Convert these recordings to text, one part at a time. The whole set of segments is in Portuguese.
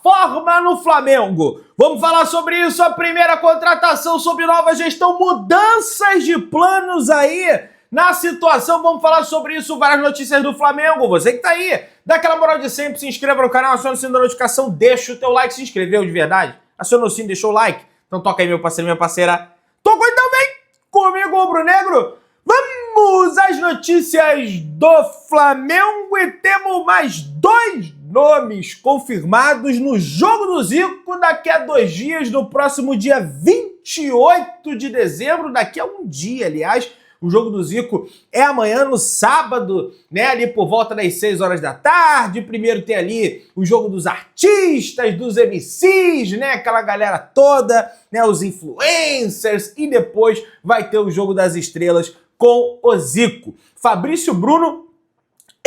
forma no Flamengo. Vamos falar sobre isso, a primeira contratação sob nova gestão, mudanças de planos aí na situação. Vamos falar sobre isso, várias notícias do Flamengo. Você que tá aí, dá aquela moral de sempre, se inscreva no canal, aciona o sininho da notificação, deixa o teu like, se inscreveu de verdade, aciona o sininho, deixou o like. Então toca aí, meu parceiro, minha parceira. Tocou então, vem comigo, rubro-negro. Vamos às notícias do Flamengo e temos mais dois nomes confirmados no jogo do Zico daqui a 2 dias, no próximo dia 28 de dezembro, daqui a um dia, aliás. O jogo do Zico é amanhã, no sábado, né, ali por volta das 6 horas da tarde. Primeiro tem ali o jogo dos artistas, dos MCs, né, aquela galera toda, né, os influencers, e depois vai ter o jogo das estrelas com o Zico. Fabrício Bruno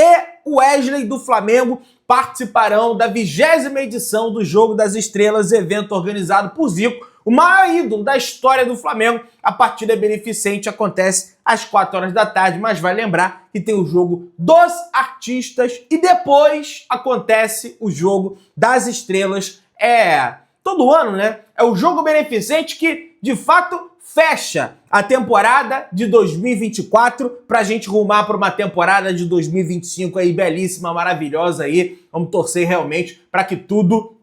e Wesley do Flamengo participarão da 20ª edição do Jogo das Estrelas, evento organizado por Zico, o maior ídolo da história do Flamengo. A partida beneficente acontece às 4 horas da tarde, mas vai lembrar que tem o jogo dos artistas e depois acontece o Jogo das Estrelas. É todo ano, né? É o jogo beneficente que, de fato, fecha a temporada de 2024 pra gente rumar para uma temporada de 2025 aí, belíssima, maravilhosa aí. Vamos torcer realmente para que tudo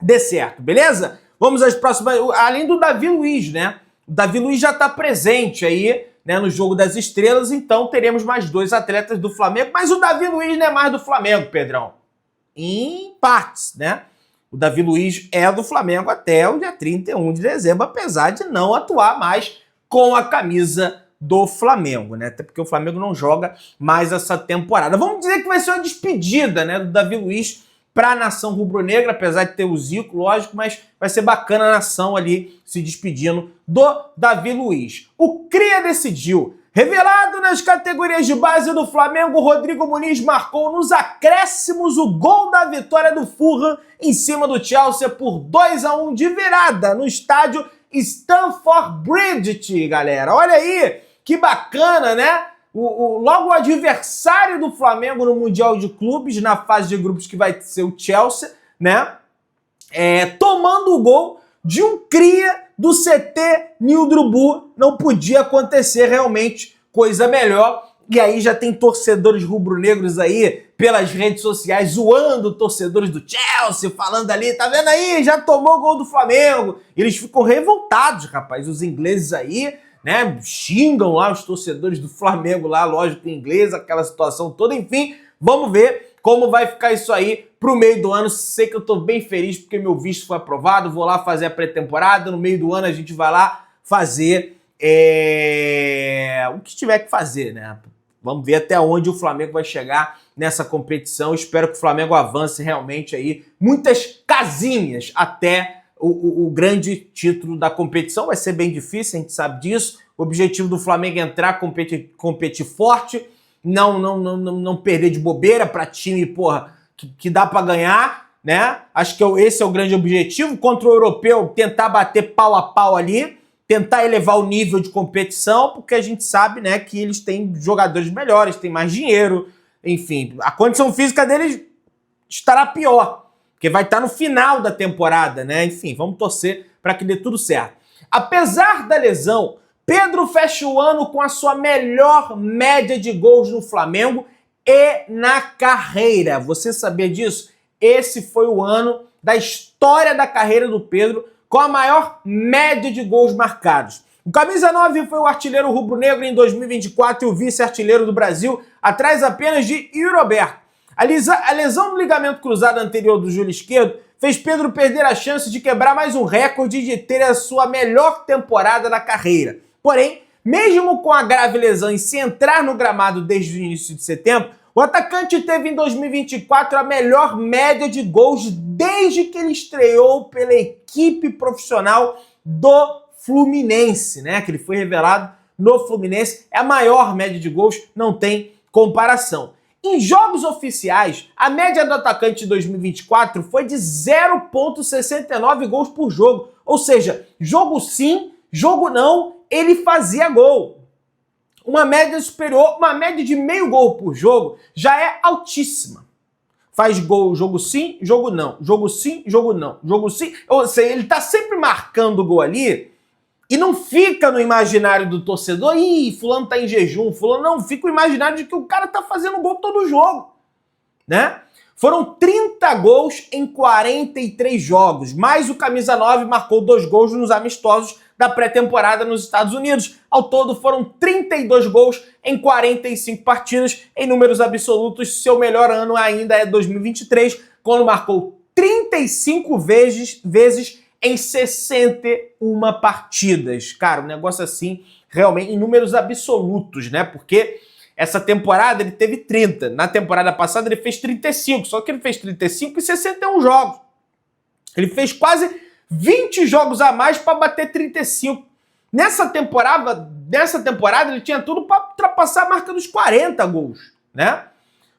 dê certo, beleza? Vamos às próximas, além do Davi Luiz, né? O Davi Luiz já tá presente aí, né, no Jogo das Estrelas, então teremos mais 2 atletas do Flamengo, mas o Davi Luiz não é mais do Flamengo, Pedrão. Em partes, né? O Davi Luiz é do Flamengo até o dia 31 de dezembro, apesar de não atuar mais com a camisa do Flamengo, né? Até porque o Flamengo não joga mais essa temporada. Vamos dizer que vai ser uma despedida, né, do Davi Luiz para a nação rubro-negra, apesar de ter o Zico, lógico, mas vai ser bacana a nação ali se despedindo do Davi Luiz. O Cria decidiu. Revelado nas categorias de base do Flamengo, Rodrigo Muniz marcou nos acréscimos o gol da vitória do Fulham em cima do Chelsea por 2-1 de virada no estádio Stamford Bridge, galera. Olha aí, que bacana, né? Logo o adversário do Flamengo no Mundial de Clubes, na fase de grupos, que vai ser o Chelsea, né? Tomando o gol de um cria do CT Nildrubu. Não podia acontecer realmente coisa melhor. E aí já tem torcedores rubro-negros aí pelas redes sociais zoando torcedores do Chelsea, falando ali, tá vendo aí, já tomou o gol do Flamengo. Eles ficam revoltados, rapaz, os ingleses aí, né, xingam lá os torcedores do Flamengo lá, lógico, em inglês, aquela situação toda. Enfim, vamos ver como vai ficar isso aí pro meio do ano. Sei que eu tô bem feliz porque meu visto foi aprovado, vou lá fazer a pré-temporada, no meio do ano a gente vai lá fazer o que tiver que fazer, né? Vamos ver até onde o Flamengo vai chegar nessa competição. Espero que o Flamengo avance realmente aí muitas casinhas até o grande título da competição. Vai ser bem difícil, a gente sabe disso. O objetivo do Flamengo é entrar, competir forte, não perder de bobeira para time, porra, que dá para ganhar, né? Acho que esse é o grande objetivo. Contra o europeu, tentar bater pau a pau ali, tentar elevar o nível de competição, porque a gente sabe, né, que eles têm jogadores melhores, têm mais dinheiro, enfim, a condição física deles estará pior, porque vai estar no final da temporada, né? Enfim, vamos torcer para que dê tudo certo. Apesar da lesão, Pedro fecha o ano com a sua melhor média de gols no Flamengo e na carreira. Você sabia disso? Esse foi o ano da história da carreira do Pedro com a maior média de gols marcados. O camisa 9 foi o artilheiro rubro-negro em 2024 e o vice-artilheiro do Brasil, atrás apenas de Yuri Alberto. A lesão no ligamento cruzado anterior do joelho esquerdo fez Pedro perder a chance de quebrar mais um recorde de ter a sua melhor temporada da carreira. Porém, mesmo com a grave lesão e sem entrar no gramado desde o início de setembro, o atacante teve em 2024 a melhor média de gols desde que ele estreou pela equipe profissional do Fluminense, né? Que ele foi revelado no Fluminense. É a maior média de gols, não tem comparação. Em jogos oficiais, a média do atacante de 2024 foi de 0,69 gols por jogo. Ou seja, jogo sim, jogo não, ele fazia gol. Uma média superior, uma média de meio gol por jogo já é altíssima. O faz gol, jogo sim, jogo não, jogo sim, jogo não, jogo sim. Ou seja, ele tá sempre marcando gol ali e não fica no imaginário do torcedor, ih, fulano tá em jejum, fulano não, fica o imaginário de que o cara tá fazendo gol todo jogo, né? Foram 30 gols em 43 jogos, mais o camisa 9 marcou 2 gols nos amistosos da pré-temporada nos Estados Unidos. Ao todo foram 32 gols em 45 partidas. Em números absolutos, seu melhor ano ainda é 2023, quando marcou 35 vezes em 61 partidas. Cara, um negócio assim, realmente, em números absolutos, né? Porque essa temporada ele teve 30. Na temporada passada ele fez 35. Só que ele fez 35 em 61 jogos. Ele fez quase 20 jogos a mais para bater 35. Nessa temporada ele tinha tudo para ultrapassar a marca dos 40 gols, né?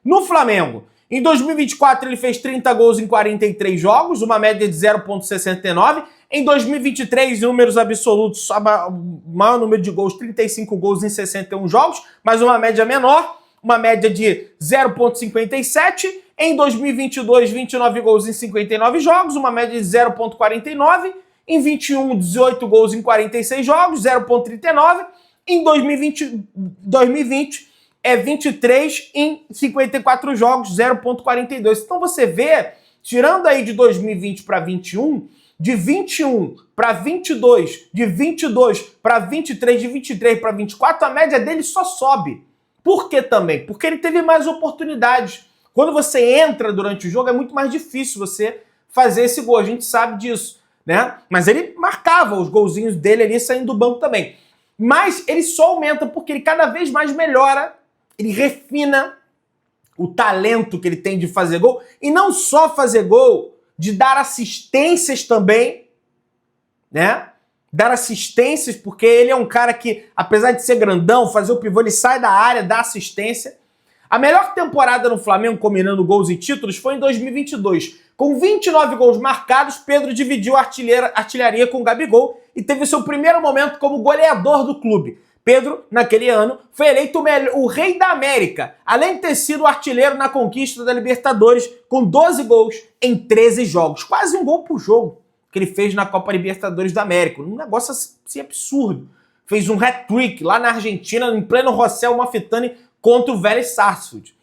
No Flamengo, em 2024 ele fez 30 gols em 43 jogos, uma média de 0,69. Em 2023, em números absolutos, o maior número de gols, 35 gols em 61 jogos, mas uma média menor, uma média de 0,57. Em 2022, 29 gols em 59 jogos, uma média de 0,49. Em 21, 18 gols em 46 jogos, 0,39. Em 2020 é 23 em 54 jogos, 0,42. Então você vê, tirando aí de 2020 para 21, de 21 para 22, de 22 para 23, de 23 para 24, a média dele só sobe. Por que também? Porque ele teve mais oportunidades. Quando você entra durante o jogo, é muito mais difícil você fazer esse gol. A gente sabe disso, né? Mas ele marcava os golzinhos dele ali saindo do banco também. Mas ele só aumenta porque ele cada vez mais melhora, ele refina o talento que ele tem de fazer gol. E não só fazer gol, de dar assistências também, né? Dar assistências, porque ele é um cara que, apesar de ser grandão, fazer o pivô, ele sai da área, dá assistência. A melhor temporada no Flamengo, combinando gols e títulos, foi em 2022. Com 29 gols marcados, Pedro dividiu a artilharia com o Gabigol e teve seu primeiro momento como goleador do clube. Pedro, naquele ano, foi eleito o rei da América, além de ter sido artilheiro na conquista da Libertadores, com 12 gols em 13 jogos. Quase um gol por jogo que ele fez na Copa Libertadores da América. Um negócio assim absurdo. Fez um hat-trick lá na Argentina, em pleno José Amalfitani, contra o Vélez Sarsfield.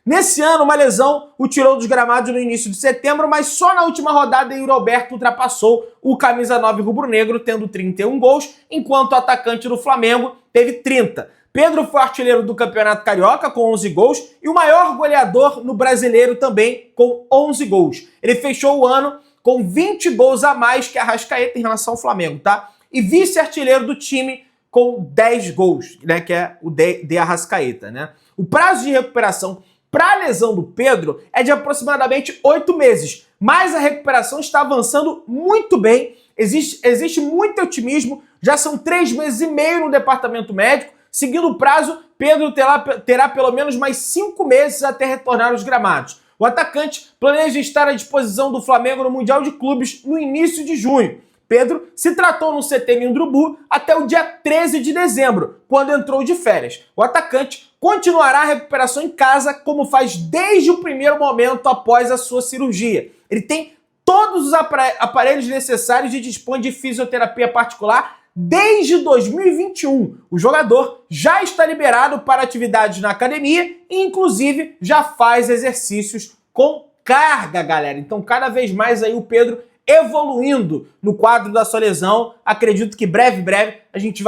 Nesse ano, uma lesão o tirou dos gramados no início de setembro, mas só na última rodada Yuri Alberto ultrapassou o camisa 9 rubro-negro, tendo 31 gols, enquanto o atacante do Flamengo teve 30. Pedro foi artilheiro do Campeonato Carioca com 11 gols e o maior goleador no Brasileiro também com 11 gols. Ele fechou o ano com 20 gols a mais que a Arrascaeta em relação ao Flamengo, tá? E vice-artilheiro do time com 10 gols, né, que é o de Arrascaeta, né? O prazo de recuperação para a lesão do Pedro é de aproximadamente 8 meses, mas a recuperação está avançando muito bem, existe muito otimismo, já são 3 meses e meio no departamento médico. Seguindo o prazo, Pedro terá pelo menos mais 5 meses até retornar aos gramados. O atacante planeja estar à disposição do Flamengo no Mundial de Clubes no início de junho. Pedro se tratou no CT Ninho do Urubu até o dia 13 de dezembro, quando entrou de férias. O atacante continuará a recuperação em casa, como faz desde o primeiro momento após a sua cirurgia. Ele tem todos os aparelhos necessários e dispõe de fisioterapia particular desde 2021. O jogador já está liberado para atividades na academia e, inclusive, já faz exercícios com carga, galera. Então, cada vez mais aí o Pedro evoluindo no quadro da sua lesão. Acredito que breve a gente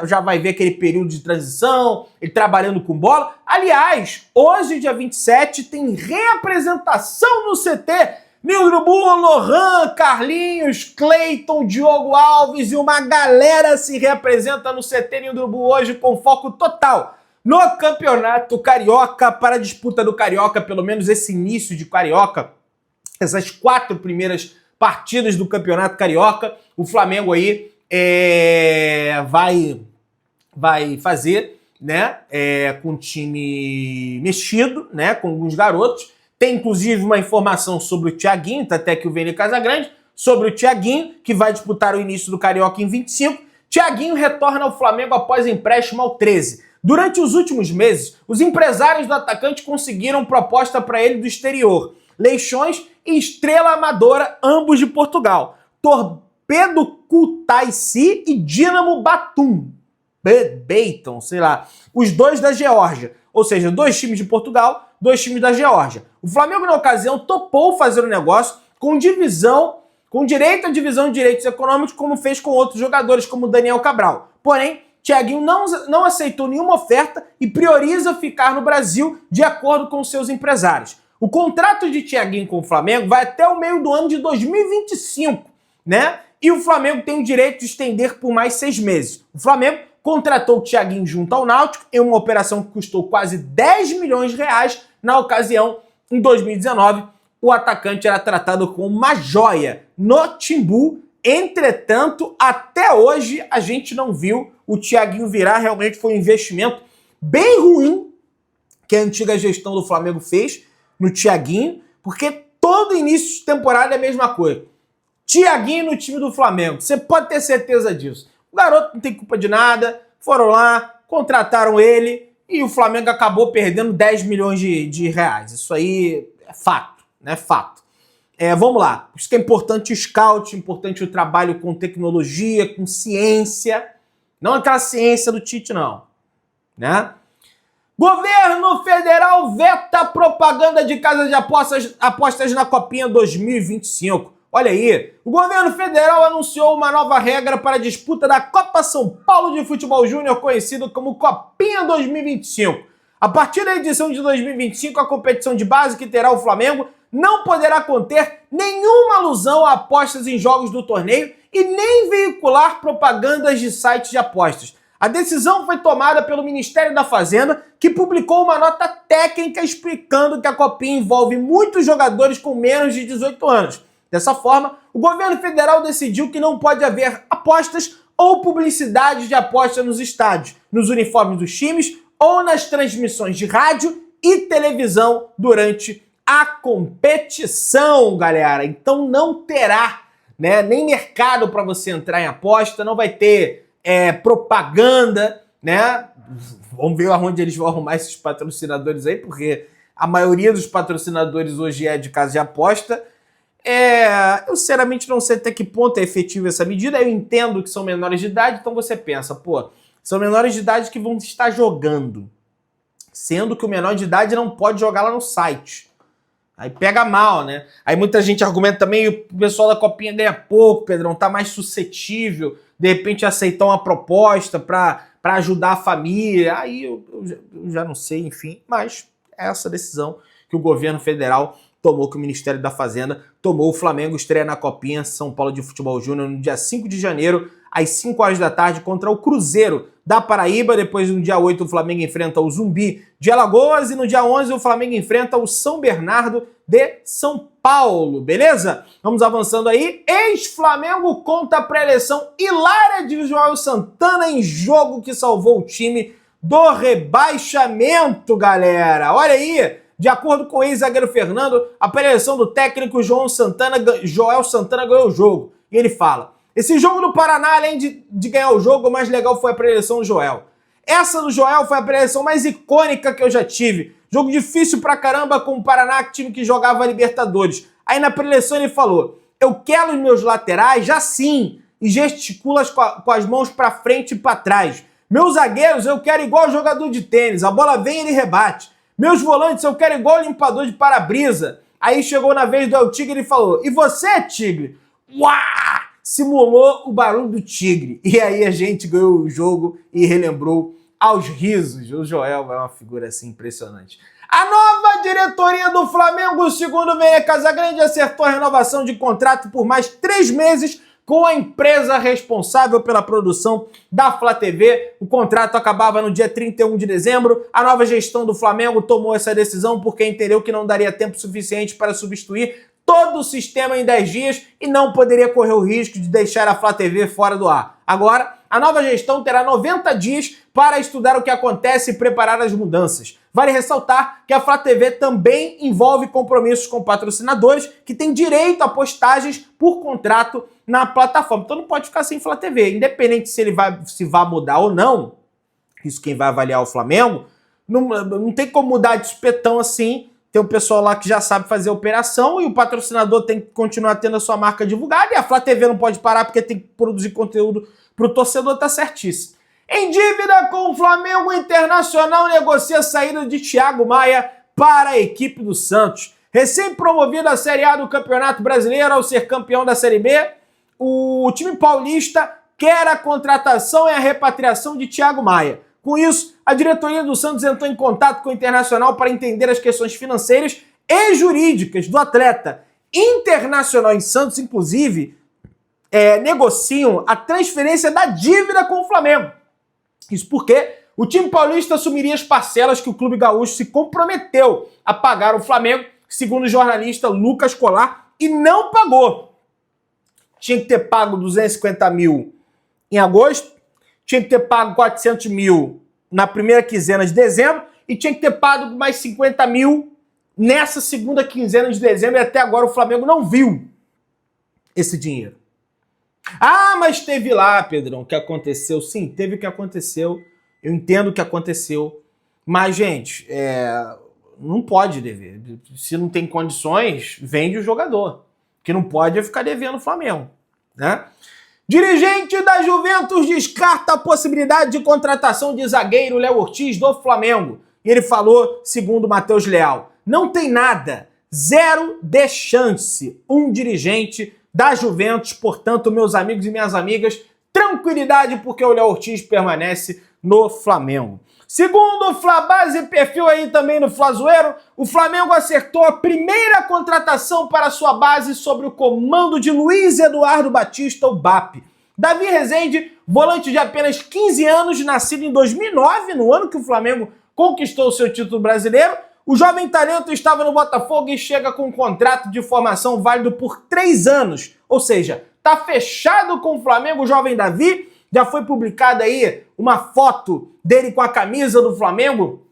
já vai ver aquele período de transição, ele trabalhando com bola. Aliás, hoje, dia 27, tem reapresentação no CT Ninho do Urubu, Lohan, Carlinhos, Cleiton, Diogo Alves e uma galera se reapresenta no CT Ninho do Urubu hoje com foco total no Campeonato Carioca, para a disputa do Carioca, pelo menos esse início de Carioca, essas 4 primeiras partidas do Campeonato Carioca, o Flamengo aí vai fazer, né, com o time mexido, né, com alguns garotos. Tem inclusive uma informação sobre o Thiaguinho, tá até que o Vene Casagrande, sobre o Thiaguinho, que vai disputar o início do Carioca em 25. Thiaguinho retorna ao Flamengo após empréstimo ao 13. Durante os últimos meses, os empresários do atacante conseguiram proposta para ele do exterior. Leixões e Estrela Amadora, ambos de Portugal. Torpedo Kutaisi e Dinamo Batum. Beiton, sei lá. Os dois da Geórgia. Ou seja, 2 times de Portugal, 2 times da Geórgia. O Flamengo, na ocasião, topou fazer o negócio com direito à divisão de direitos econômicos, como fez com outros jogadores, como Daniel Cabral. Porém, Thiaguinho não aceitou nenhuma oferta e prioriza ficar no Brasil de acordo com seus empresários. O contrato de Thiaguinho com o Flamengo vai até o meio do ano de 2025, né? E o Flamengo tem o direito de estender por mais 6 meses. O Flamengo contratou o Thiaguinho junto ao Náutico em uma operação que custou quase 10 milhões de reais. Na ocasião, em 2019, o atacante era tratado como uma joia no Timbu. Entretanto, até hoje, a gente não viu o Thiaguinho virar. Realmente foi um investimento bem ruim que a antiga gestão do Flamengo fez no Thiaguinho, porque todo início de temporada é a mesma coisa. Thiaguinho no time do Flamengo, você pode ter certeza disso. O garoto não tem culpa de nada, foram lá, contrataram ele e o Flamengo acabou perdendo 10 milhões de reais. Isso aí é fato, né? Fato. Vamos lá. Por isso que é importante o scout, importante o trabalho com tecnologia, com ciência. Não aquela ciência do Tite, não. Né? Governo Federal veta propaganda de casas de apostas na Copinha 2025. Olha aí, o governo federal anunciou uma nova regra para a disputa da Copa São Paulo de Futebol Júnior, conhecido como Copinha 2025. A partir da edição de 2025, a competição de base que terá o Flamengo não poderá conter nenhuma alusão a apostas em jogos do torneio e nem veicular propagandas de sites de apostas. A decisão foi tomada pelo Ministério da Fazenda, que publicou uma nota técnica explicando que a Copinha envolve muitos jogadores com menos de 18 anos. Dessa forma, o governo federal decidiu que não pode haver apostas ou publicidade de aposta nos estádios, nos uniformes dos times ou nas transmissões de rádio e televisão durante a competição, galera. Então não terá, né, nem mercado para você entrar em aposta, não vai ter propaganda, né? Vamos ver onde eles vão arrumar esses patrocinadores aí, porque a maioria dos patrocinadores hoje é de casa de aposta. Eu sinceramente não sei até que ponto é efetiva essa medida. Eu entendo que são menores de idade, então você pensa, pô, são menores de idade que vão estar jogando, sendo que o menor de idade não pode jogar lá no site. Aí pega mal, né? Aí muita gente argumenta também, o pessoal da Copinha ganha pouco, Pedrão, tá mais suscetível, de repente aceitar uma proposta para ajudar a família. Aí eu já não sei, enfim, mas é essa decisão que o governo federal tomou, que o Ministério da Fazenda tomou. O Flamengo estreia na Copinha São Paulo de Futebol Júnior no dia 5 de janeiro, às 5 horas da tarde, contra o Cruzeiro da Paraíba. Depois, no dia 8, o Flamengo enfrenta o Zumbi de Alagoas. E no dia 11, o Flamengo enfrenta o São Bernardo de São Paulo. Beleza? Vamos avançando aí. Ex-Flamengo conta a pré-eleição hilária de Joel Santana em jogo que salvou o time do rebaixamento, galera. Olha aí. De acordo com o ex-zagueiro Fernando, a pré-eleição do técnico Joel Santana ganhou o jogo. E ele fala: esse jogo do Paraná, além de ganhar o jogo, o mais legal foi a pré-eleição do Joel. Essa do Joel foi a pré-eleição mais icônica que eu já tive. Jogo difícil pra caramba com o Paraná, time que jogava Libertadores. Aí na pré-eleição ele falou: eu quero os meus laterais assim, e gesticula com as mãos pra frente e pra trás. Meus zagueiros eu quero igual jogador de tênis, a bola vem e ele rebate. Meus volantes eu quero igual limpador de para-brisa. Aí chegou na vez do El Tigre e falou: e você, Tigre? Uá! Simulou o barulho do tigre. E aí a gente ganhou o jogo e relembrou aos risos. O Joel é uma figura assim impressionante. A nova diretoria do Flamengo, segundo o Vene Casagrande, acertou a renovação de contrato por mais 3 meses com a empresa responsável pela produção da Flá TV. O contrato acabava no dia 31 de dezembro. A nova gestão do Flamengo tomou essa decisão porque entendeu que não daria tempo suficiente para substituir todo o sistema em 10 dias e não poderia correr o risco de deixar a Flá TV fora do ar. Agora, a nova gestão terá 90 dias para estudar o que acontece e preparar as mudanças. Vale ressaltar que a Flá TV também envolve compromissos com patrocinadores que têm direito a postagens por contrato na plataforma. Então não pode ficar sem Flá TV. Independente se vai mudar ou não, isso quem vai avaliar o Flamengo, não tem como mudar de supetão assim, tem um pessoal lá que já sabe fazer a operação e o patrocinador tem que continuar tendo a sua marca divulgada e a Flá TV não pode parar porque tem que produzir conteúdo para o torcedor, tá certíssimo. Em dívida com o Flamengo, o Internacional negocia a saída de Thiago Maia para a equipe do Santos. Recém-promovido à Série A do Campeonato Brasileiro ao ser campeão da Série B, o time paulista quer a contratação e a repatriação de Thiago Maia. Com isso, a diretoria do Santos entrou em contato com o Internacional para entender as questões financeiras e jurídicas do atleta. Internacional e Santos, inclusive, negociam a transferência da dívida com o Flamengo. Isso porque o time paulista assumiria as parcelas que o clube gaúcho se comprometeu a pagar ao Flamengo, segundo o jornalista Lucas Colar, e não pagou. Tinha que ter pago 250 mil em agosto, tinha que ter pago 400 mil na primeira quinzena de dezembro e tinha que ter pago mais 50 mil nessa segunda quinzena de dezembro e até agora o Flamengo não viu esse dinheiro. Ah, mas teve lá, Pedrão, o que aconteceu. Sim, teve o que aconteceu. Eu entendo o que aconteceu. Mas, gente, não pode dever. Se não tem condições, vende o jogador. O que não pode é ficar devendo o Flamengo, né? Dirigente da Juventus descarta a possibilidade de contratação de zagueiro Léo Ortiz do Flamengo. E ele falou, segundo Matheus Leal, não tem nada, zero de chance. Um dirigente da Juventus, portanto, meus amigos e minhas amigas, tranquilidade porque o Léo Ortiz permanece no Flamengo. Segundo o Flabase, perfil aí também no Flazoeiro, o Flamengo acertou a primeira contratação para sua base sob o comando de Luiz Eduardo Batista, o BAP. Davi Rezende, volante de apenas 15 anos, nascido em 2009, no ano que o Flamengo conquistou o seu título brasileiro, o jovem talento estava no Botafogo e chega com um contrato de formação válido por 3 anos. Ou seja, tá fechado com o Flamengo o jovem Davi. Já foi publicada aí uma foto dele com a camisa do Flamengo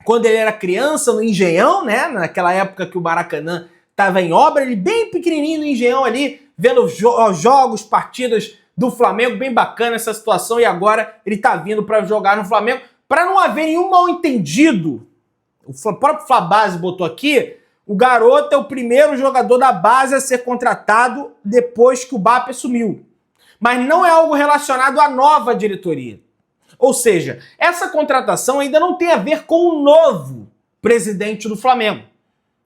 quando ele era criança no Engenhão, né? Naquela época que o Maracanã estava em obra, ele bem pequenininho no Engenhão ali, vendo jogos, partidas do Flamengo, bem bacana essa situação. E agora ele tá vindo para jogar no Flamengo. Para não haver nenhum mal-entendido, o próprio Flabase botou aqui, o garoto é o primeiro jogador da base a ser contratado depois que o BAP assumiu. Mas não é algo relacionado à nova diretoria. Ou seja, essa contratação ainda não tem a ver com o novo presidente do Flamengo.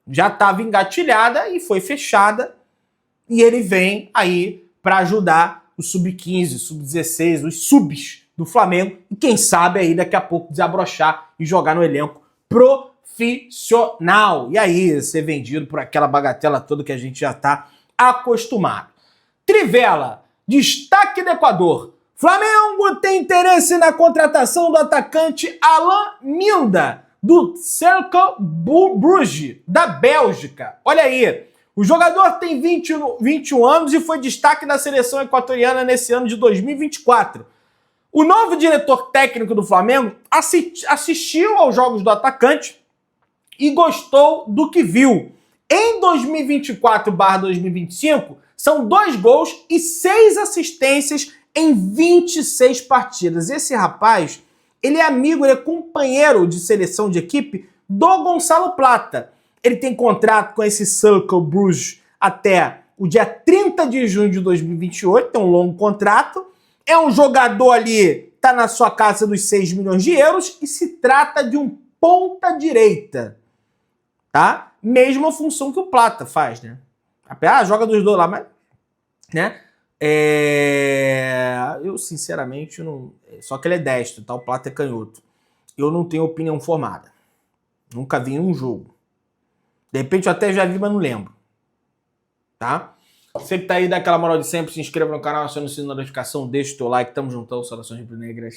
Já estava engatilhada e foi fechada. E ele vem aí para ajudar o Sub-15, Sub-16, os subs do Flamengo. E quem sabe aí daqui a pouco desabrochar e jogar no elenco profissional. E aí ser vendido por aquela bagatela toda que a gente já está acostumado. Trivela. Destaque do Equador. Flamengo tem interesse na contratação do atacante Alain Minda, do Cercle Bruges, da Bélgica. Olha aí, o jogador tem 21 anos e foi destaque da seleção equatoriana nesse ano de 2024. O novo diretor técnico do Flamengo assistiu aos jogos do atacante e gostou do que viu. Em 2024/2025, são 2 gols e 6 assistências em 26 partidas. Esse rapaz, ele é amigo, ele é companheiro de seleção de equipe do Gonçalo Plata. Ele tem contrato com esse Cercle Bruges até o dia 30 de junho de 2028, tem um longo contrato. É um jogador ali, tá na sua casa dos 6 milhões de euros e se trata de um ponta-direita, tá? Mesma função que o Plata faz, né? Joga dos dois lá, mas... né? Eu, sinceramente, não... Só que ele é destro, tá? O Plata é canhoto. Eu não tenho opinião formada. Nunca vi em um jogo. De repente eu até já vi, mas não lembro. Tá? Você que tá aí, dá aquela moral de sempre, se inscreva no canal, acione o sininho da notificação, deixa o teu like, tamo juntão, saudações rubro-negras.